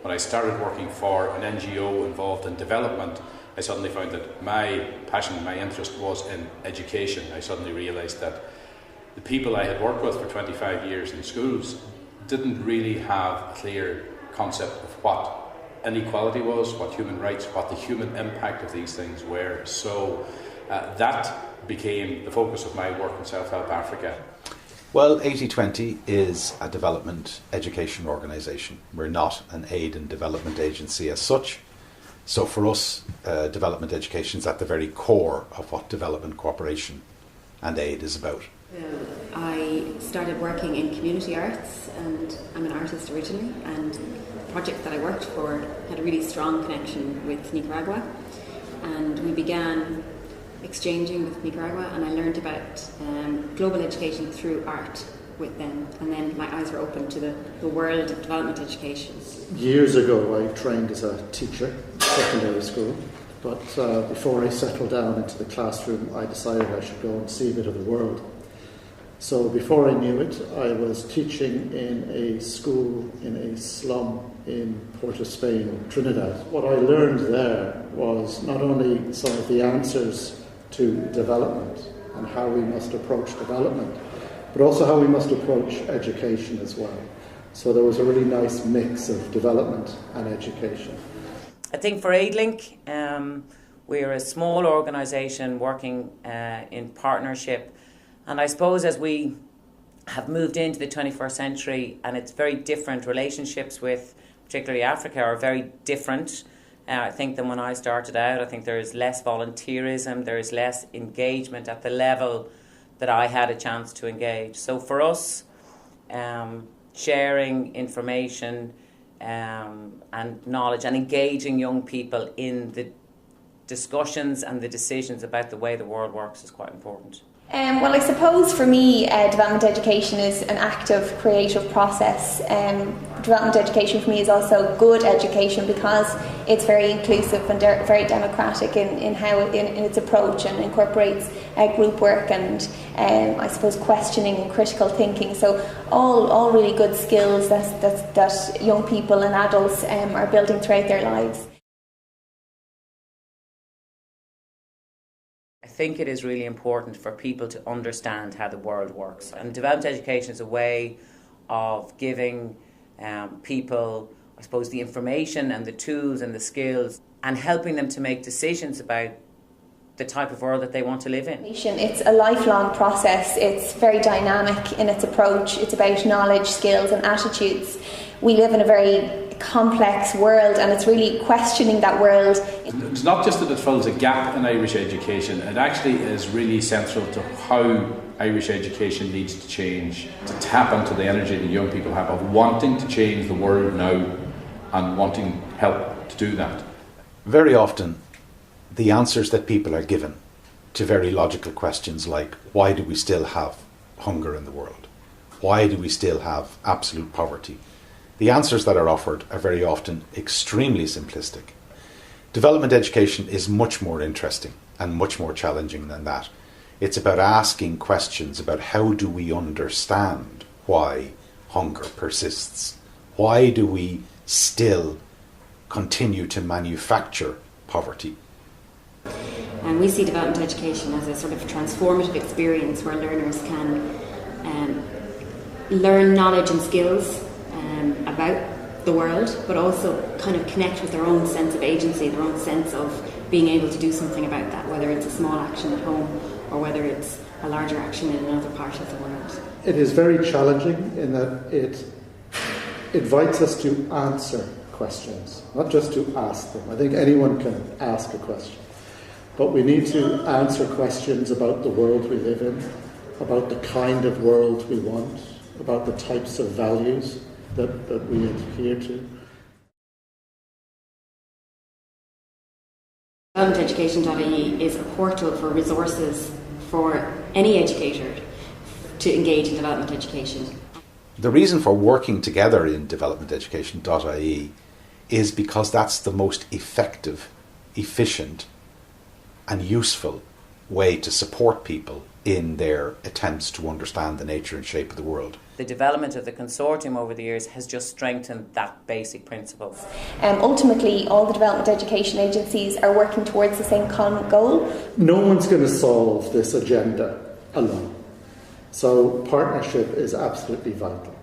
When I started working for an NGO involved in development, I suddenly found that my passion, my interest was in education. I suddenly realised that the people I had worked with for 25 years in schools didn't really have a clear concept of what inequality was, what human rights, what the human impact of these things were. So that became the focus of my work in Self-Help Africa. Well, 80/20 is a development education organisation. We're not an aid and development agency as such. So for us, development education is at the very core of what development cooperation and aid is about. I started working in community arts, and I'm an artist originally, and the project that I worked for had a really strong connection with Nicaragua, and we began exchanging with Nicaragua, and I learned about global education through art with them, and then my eyes were open to the world of development education. Years ago I trained as a teacher in secondary school, but before I settled down into the classroom I decided I should go and see a bit of the world. So before I knew it, I was teaching in a school in a slum in Port of Spain, Trinidad. What I learned there was not only some of the answers to development and how we must approach development, but also how we must approach education as well. So there was a really nice mix of development and education. I think for Aidlink, we're a small organisation working in partnership. And I suppose as we have moved into the 21st century, and it's very different, relationships with particularly Africa are very different, I think, than when I started out. I think there is less volunteerism, there is less engagement at the level that I had a chance to engage. So for us, sharing information and knowledge and engaging young people in the discussions and the decisions about the way the world works is quite important. Well, I suppose for me, development education is an active, creative process. Development education for me is also good education because it's very inclusive and very democratic in how in its approach, and incorporates group work and I suppose questioning and critical thinking. So all really good skills that young people and adults are building throughout their lives. I think it is really important for people to understand how the world works. And development education is a way of giving people, I suppose, the information and the tools and the skills, and helping them to make decisions about the type of world that they want to live in. It's a lifelong process. It's very dynamic in its approach. It's about knowledge, skills and attitudes. We live in a very complex world, and it's really questioning that world. It's not just that it fills a gap in Irish education, it actually is really central to how Irish education needs to change, to tap into the energy that young people have of wanting to change the world now and wanting help to do that. Very often, the answers that people are given to very logical questions like, why do we still have hunger in the world? Why do we still have absolute poverty? The answers that are offered are very often extremely simplistic. Development education is much more interesting and much more challenging than that. It's about asking questions about how do we understand why hunger persists? Why do we still continue to manufacture poverty? And we see development education as a sort of transformative experience where learners can learn knowledge and skills about the world, but also kind of connect with their own sense of agency, their own sense of being able to do something about that, whether it's a small action at home or whether it's a larger action in another part of the world. It is very challenging in that it invites us to answer questions, not just to ask them. I think anyone can ask a question, but we need to answer questions about the world we live in, about the kind of world we want, about the types of values that we adhere to. DevelopmentEducation.ie is a portal for resources for any educator to engage in development education. The reason for working together in DevelopmentEducation.ie is because that's the most effective, efficient and useful way to support people in their attempts to understand the nature and shape of the world. The development of the consortium over the years has just strengthened that basic principle. Ultimately, all the development education agencies are working towards the same common goal. No one's going to solve this agenda alone. So partnership is absolutely vital.